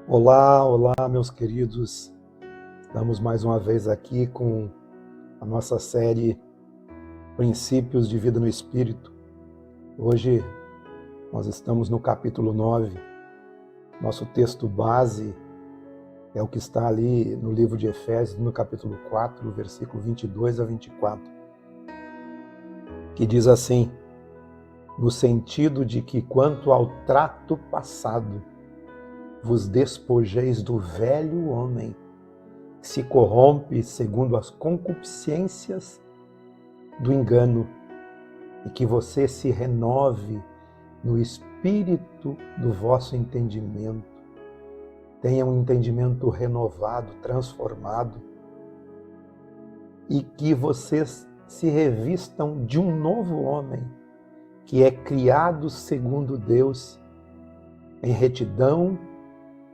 Olá, olá, meus queridos. Estamos mais uma vez aqui com a nossa série Princípios de Vida no Espírito. Hoje nós estamos no capítulo 9. Nosso texto base é o que está ali no livro de Efésios, no capítulo 4, versículo 22 a 24, que diz assim: no sentido de que quanto ao trato passado, vos despojeis do velho homem, que se corrompe segundo as concupiscências do engano, e que você se renove no espírito do vosso entendimento. Tenha um entendimento renovado, transformado, e que vocês se revistam de um novo homem, que é criado segundo Deus, em retidão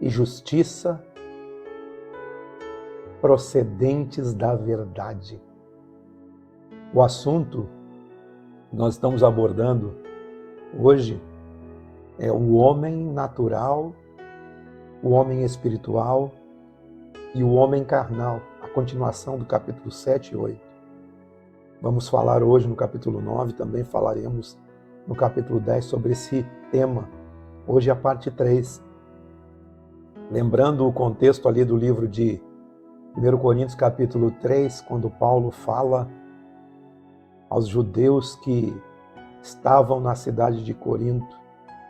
e justiça, procedentes da verdade. O assunto que nós estamos abordando hoje é o homem natural, o homem espiritual e o homem carnal, a continuação do capítulo 7 e 8. Vamos falar hoje no capítulo 9, também falaremos no capítulo 10 sobre esse tema. Hoje é a parte 3. Lembrando o contexto ali do livro de 1 Coríntios capítulo 3, quando Paulo fala aos judeus que estavam na cidade de Corinto,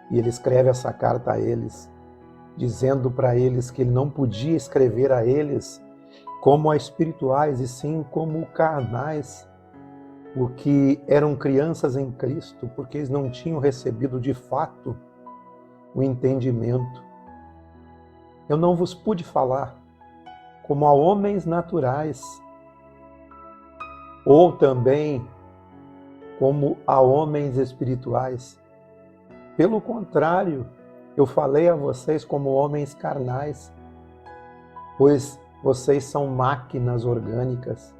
e ele escreve essa carta a eles, dizendo para eles que ele não podia escrever a eles como a espirituais, e sim como carnais, porque eram crianças em Cristo, porque eles não tinham recebido de fato o entendimento. Eu não vos pude falar como a homens naturais, ou também como a homens espirituais. Pelo contrário, eu falei a vocês como homens carnais, pois vocês são máquinas orgânicas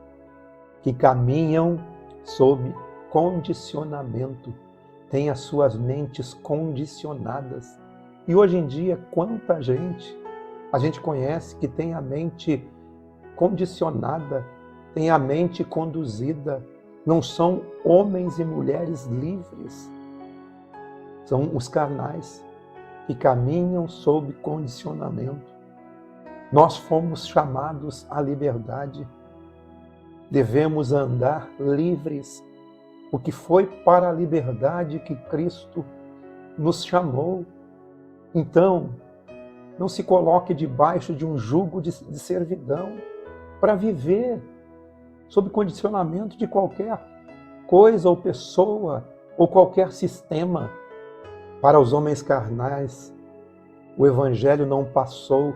que caminham sob condicionamento, têm as suas mentes condicionadas. E hoje em dia, quanta gente a gente conhece que tem a mente condicionada, tem a mente conduzida, não são homens e mulheres livres, são os carnais que caminham sob condicionamento. Nós fomos chamados à liberdade, devemos andar livres, porque foi para a liberdade que Cristo nos chamou. Então, não se coloque debaixo de um jugo de servidão para viver sob condicionamento de qualquer coisa ou pessoa ou qualquer sistema. Para os homens carnais, o Evangelho não passou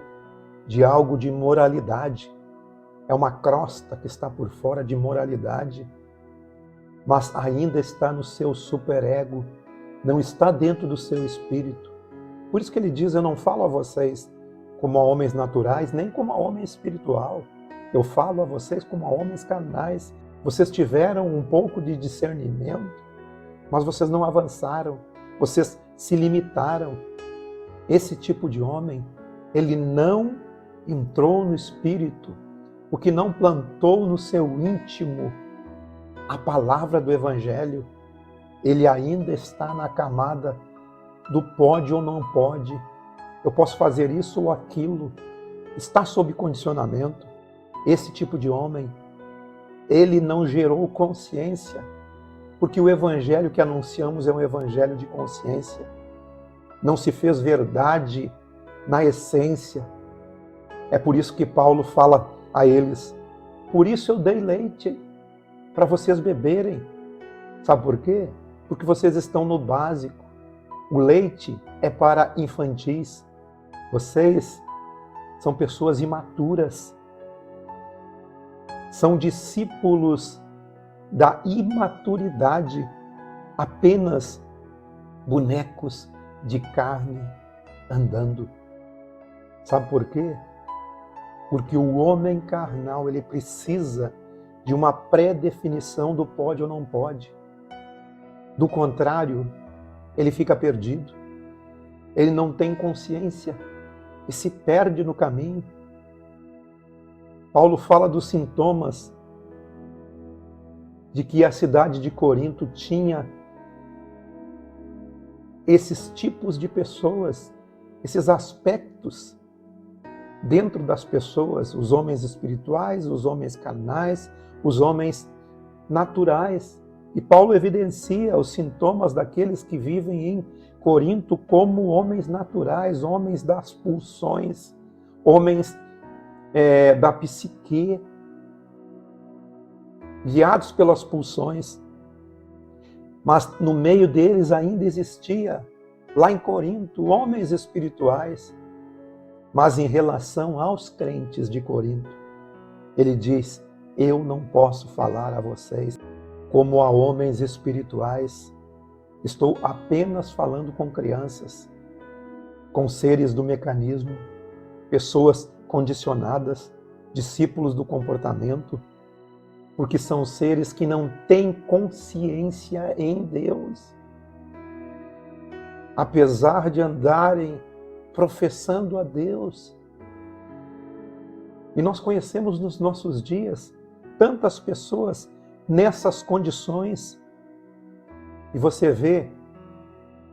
de algo de moralidade. É uma crosta que está por fora de moralidade, mas ainda está no seu superego, não está dentro do seu espírito. Por isso que ele diz: eu não falo a vocês como a homens naturais, nem como a homem espiritual. Eu falo a vocês como a homens carnais. Vocês tiveram um pouco de discernimento, mas vocês não avançaram, vocês se limitaram. Esse tipo de homem, ele não entrou no espírito, porque não plantou no seu íntimo a palavra do Evangelho. Ele ainda está na camada do pode ou não pode, eu posso fazer isso ou aquilo, está sob condicionamento. Esse tipo de homem, ele não gerou consciência, porque o Evangelho que anunciamos é um Evangelho de consciência. Não se fez verdade na essência. É por isso que Paulo fala a eles: por isso eu dei leite para vocês beberem. Sabe por quê? Porque vocês estão no básico. O leite é para infantis. Vocês são pessoas imaturas. são discípulos da imaturidade, apenas bonecos de carne andando. Sabe por quê? Porque o homem carnal, ele precisa de uma pré-definição do pode ou não pode. Do contrário, ele fica perdido. Ele não tem consciência e se perde no caminho. Paulo fala dos sintomas de que a cidade de Corinto tinha esses tipos de pessoas, esses aspectos dentro das pessoas, os homens espirituais, os homens carnais, os homens naturais. E Paulo evidencia os sintomas daqueles que vivem em Corinto como homens naturais, homens das pulsões, homens da psique, guiados pelas pulsões. Mas no meio deles ainda existia, lá em Corinto, homens espirituais. Mas em relação aos crentes de Corinto, ele diz: eu não posso falar a vocês como a homens espirituais. Estou apenas falando com crianças, com seres do mecanismo, pessoas condicionadas, discípulos do comportamento, porque são seres que não têm consciência em Deus. Apesar de andarem professando a Deus. E nós conhecemos nos nossos dias tantas pessoas nessas condições. E você vê,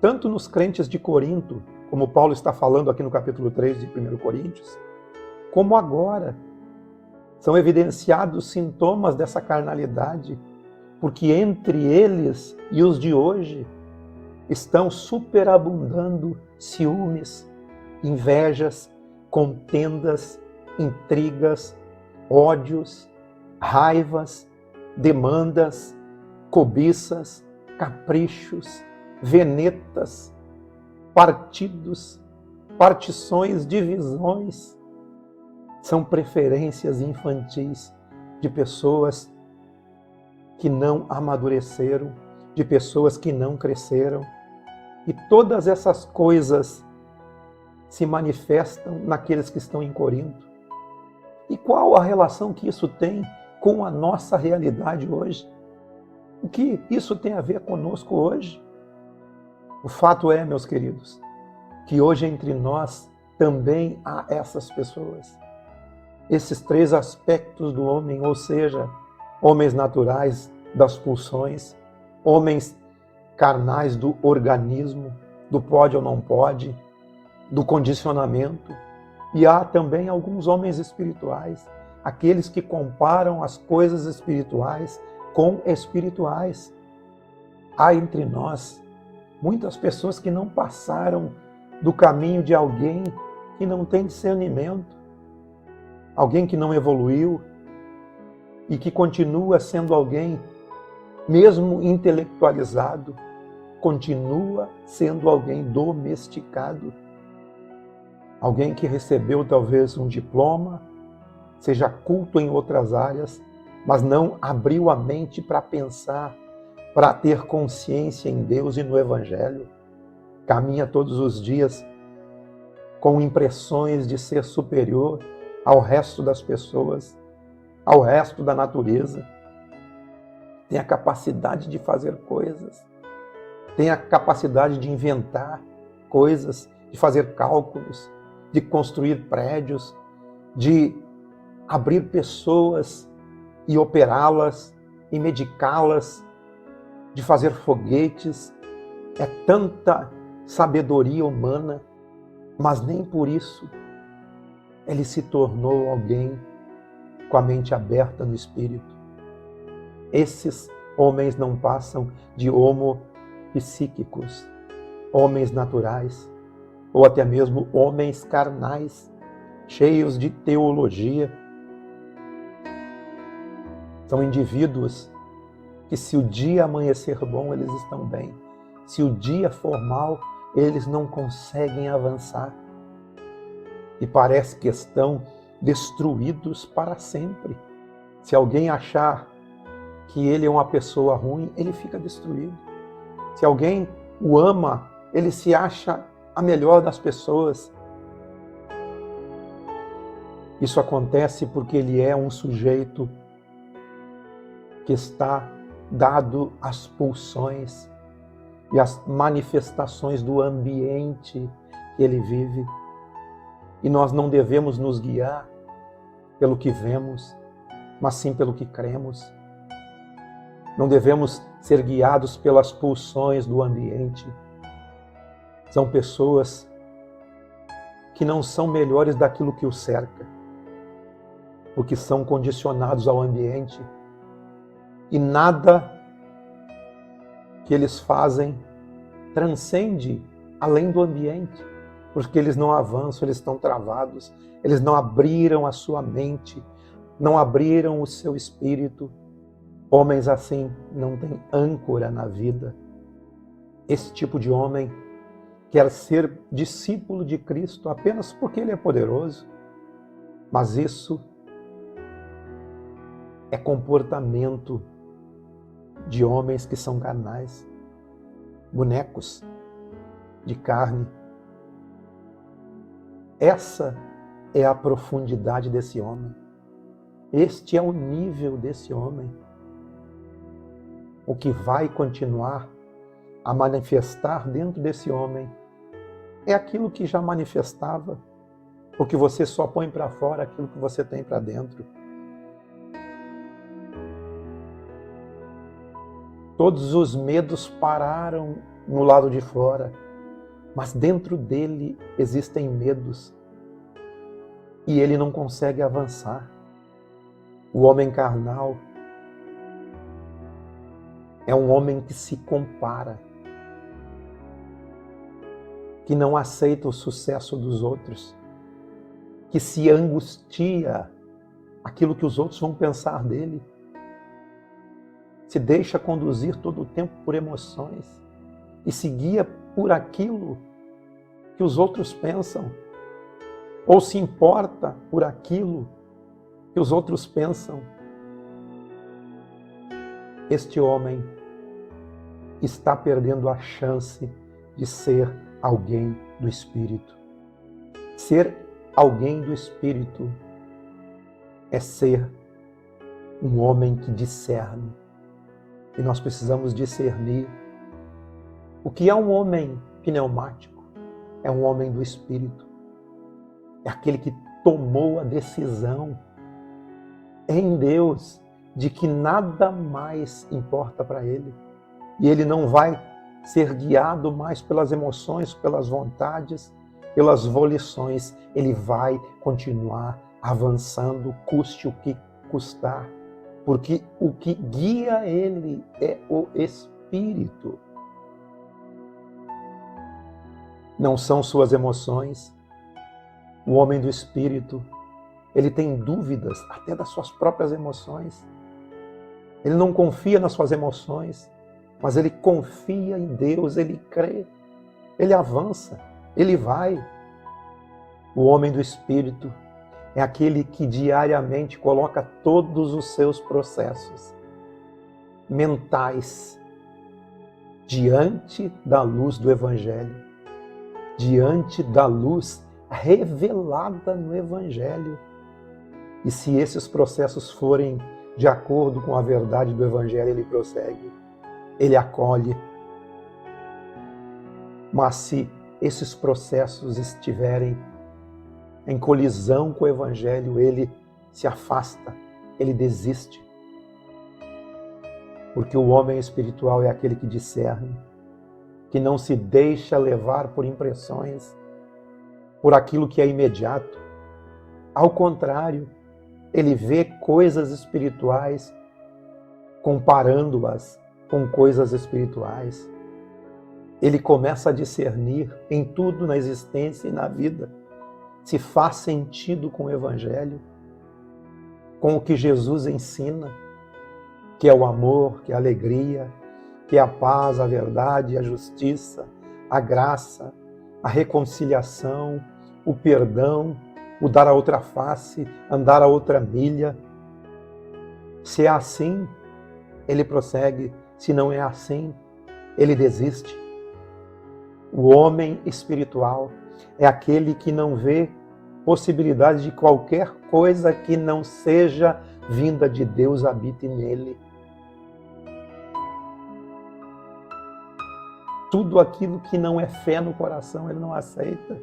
tanto nos crentes de Corinto, como Paulo está falando aqui no capítulo 3 de 1 Coríntios, como agora, são evidenciados sintomas dessa carnalidade, porque entre eles e os de hoje estão superabundando ciúmes, invejas, contendas, intrigas, ódios, raivas, demandas, cobiças, caprichos, venetas, partidos, partições, divisões. São preferências infantis de pessoas que não amadureceram, de pessoas que não cresceram. E todas essas coisas se manifestam naqueles que estão em Corinto. E qual a relação que isso tem com a nossa realidade hoje? O que isso tem a ver conosco hoje? O fato é, meus queridos, que hoje entre nós também há essas pessoas. Esses três aspectos do homem, ou seja, homens naturais das pulsões, homens carnais do organismo, do pode ou não pode, do condicionamento. E há também alguns homens espirituais, aqueles que comparam as coisas espirituais com espirituais. Há entre nós muitas pessoas que não passaram do caminho de alguém que não tem discernimento, alguém que não evoluiu e que continua sendo alguém, mesmo intelectualizado, continua sendo alguém domesticado. Alguém que recebeu talvez um diploma, seja culto em outras áreas, mas não abriu a mente para pensar, para ter consciência em Deus e no Evangelho. Caminha todos os dias com impressões de ser superior ao resto das pessoas, ao resto da natureza. Tem a capacidade de fazer coisas, tem a capacidade de inventar coisas, de fazer cálculos, de construir prédios, de abrir pessoas e operá-las e medicá-las, de fazer foguetes. É tanta sabedoria humana, mas nem por isso ele se tornou alguém com a mente aberta no espírito. Esses homens não passam de homo psíquicos, homens naturais, ou até mesmo homens carnais, cheios de teologia. São indivíduos que, se o dia amanhecer bom, eles estão bem. Se o dia for mal, eles não conseguem avançar. E parece que estão destruídos para sempre. Se alguém achar que ele é uma pessoa ruim, ele fica destruído. Se alguém o ama, ele se acha a melhor das pessoas. Isso acontece porque ele é um sujeito que está dado às pulsões e às manifestações do ambiente que ele vive. E nós não devemos nos guiar pelo que vemos, mas sim pelo que cremos. Não devemos ser guiados pelas pulsões do ambiente. São pessoas que não são melhores daquilo que os cerca, porque são condicionados ao ambiente e nada que eles fazem transcende além do ambiente, porque eles não avançam, eles estão travados, eles não abriram a sua mente, não abriram o seu espírito. Homens assim não têm âncora na vida. Esse tipo de homem quer ser discípulo de Cristo apenas porque ele é poderoso, mas isso é comportamento de homens que são carnais, bonecos de carne. Essa é a profundidade desse homem. Este é o nível desse homem. O que vai continuar a manifestar dentro desse homem é aquilo que já manifestava, porque você só põe para fora aquilo que você tem para dentro. Todos os medos pararam no lado de fora, mas dentro dele existem medos e ele não consegue avançar. O homem carnal é um homem que se compara, que não aceita o sucesso dos outros, que se angustia aquilo que os outros vão pensar dele, se deixa conduzir todo o tempo por emoções e se guia por aquilo que os outros pensam, ou se importa por aquilo que os outros pensam. Este homem está perdendo a chance de ser alguém do Espírito. Ser alguém do Espírito é ser um homem que discerne. E nós precisamos discernir o que é um homem pneumático. É um homem do Espírito. É aquele que tomou a decisão em Deus de que nada mais importa para ele. E ele não vai ser guiado mais pelas emoções, pelas vontades, pelas volições. Ele vai continuar avançando, custe o que custar. Porque o que guia ele é o Espírito. Não são suas emoções. O homem do Espírito, ele tem dúvidas até das suas próprias emoções. Ele não confia nas suas emoções, mas ele confia em Deus, ele crê, ele avança, ele vai. O homem do Espírito é aquele que diariamente coloca todos os seus processos mentais diante da luz do Evangelho, diante da luz revelada no Evangelho. E se esses processos forem de acordo com a verdade do Evangelho, ele prossegue, ele acolhe. Mas se esses processos estiverem em colisão com o Evangelho, ele se afasta, ele desiste. Porque o homem espiritual é aquele que discerne, que não se deixa levar por impressões, por aquilo que é imediato. Ao contrário, ele vê coisas espirituais comparando-as com coisas espirituais. Ele começa a discernir em tudo na existência e na vida se faz sentido com o Evangelho, com o que Jesus ensina, que é o amor, que é a alegria, que é a paz, a verdade, a justiça, a graça, a reconciliação, o perdão, o dar a outra face, andar a outra milha. Se é assim, ele prossegue. Se não é assim, ele desiste. O homem espiritual é aquele que não vê possibilidade de qualquer coisa que não seja vinda de Deus habite nele. Tudo aquilo que não é fé no coração, ele não aceita.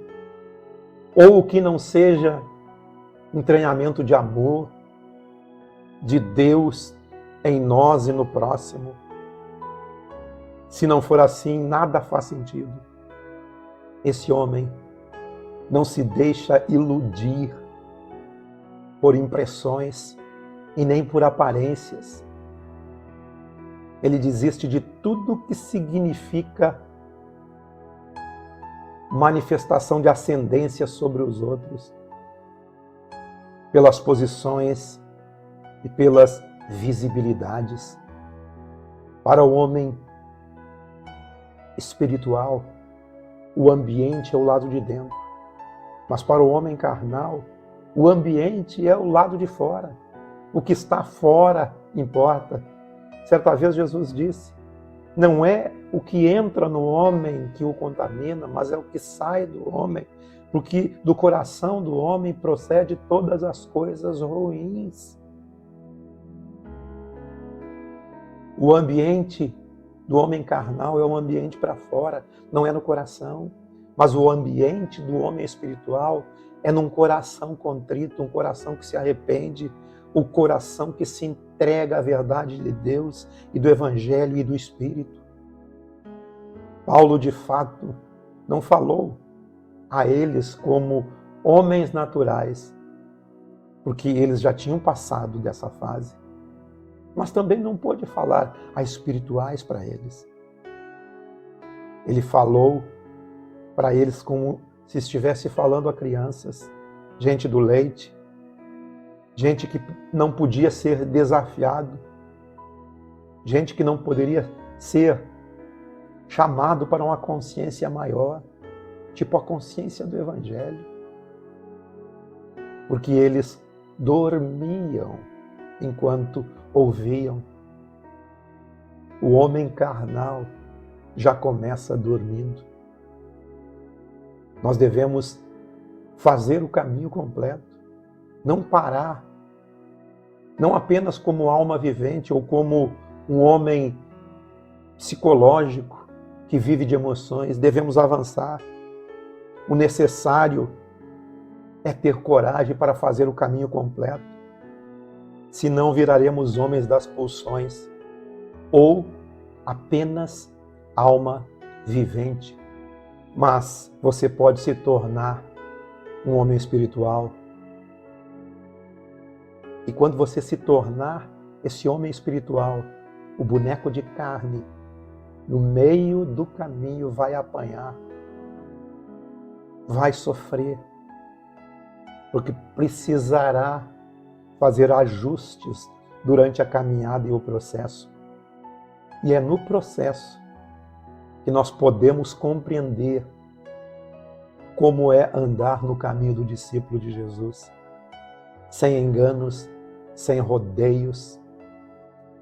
Ou que não seja entranhamento de amor, de Deus em nós e no próximo. Se não for assim, nada faz sentido. Esse homem não se deixa iludir por impressões e nem por aparências. Ele desiste de tudo que significa manifestação de ascendência sobre os outros, pelas posições e pelas visibilidades. Para o homem espiritual, o ambiente é o lado de dentro, mas para o homem carnal, o ambiente é o lado de fora. O que está fora importa. Certa vez Jesus disse, não é o que entra no homem que o contamina, mas é o que sai do homem, porque do coração do homem procede todas as coisas ruins. O ambiente do homem carnal é um ambiente para fora, não é no coração. Mas o ambiente do homem espiritual é num coração contrito, um coração que se arrepende, o coração que se entrega à verdade de Deus e do Evangelho e do Espírito. Paulo, de fato, não falou a eles como homens naturais, porque eles já tinham passado dessa fase. Mas também não pôde falar a espirituais para eles. Ele falou para eles como se estivesse falando a crianças, gente do leite, gente que não podia ser desafiado, gente que não poderia ser chamado para uma consciência maior, tipo a consciência do Evangelho, porque eles dormiam enquanto ouviam. O homem carnal já começa dormindo. Nós devemos fazer o caminho completo, não parar, não apenas como alma vivente ou como um homem psicológico que vive de emoções, devemos avançar. O necessário é ter coragem para fazer o caminho completo, senão viraremos homens das pulsões ou apenas alma vivente. Mas você pode se tornar um homem espiritual. E quando você se tornar esse homem espiritual, o boneco de carne, no meio do caminho vai apanhar, vai sofrer, porque precisará fazer ajustes durante a caminhada e o processo. E é no processo que nós podemos compreender como é andar no caminho do discípulo de Jesus, sem enganos, sem rodeios.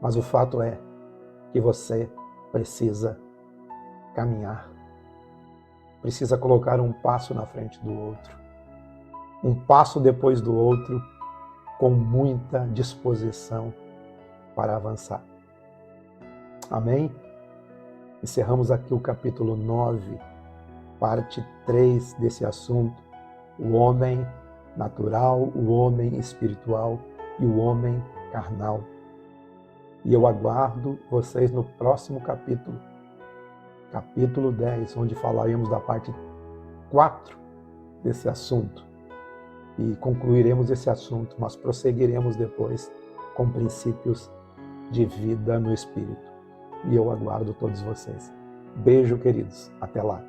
Mas o fato é que você precisa caminhar, precisa colocar um passo na frente do outro, um passo depois do outro, com muita disposição para avançar. Amém? Encerramos aqui o capítulo 9, parte 3 desse assunto, o homem natural, o homem espiritual e o homem carnal. E eu aguardo vocês no próximo capítulo, capítulo 10, onde falaremos da parte 4 desse assunto. E concluiremos esse assunto, mas prosseguiremos depois com princípios de vida no Espírito. E eu aguardo todos vocês. Beijo, queridos. Até lá.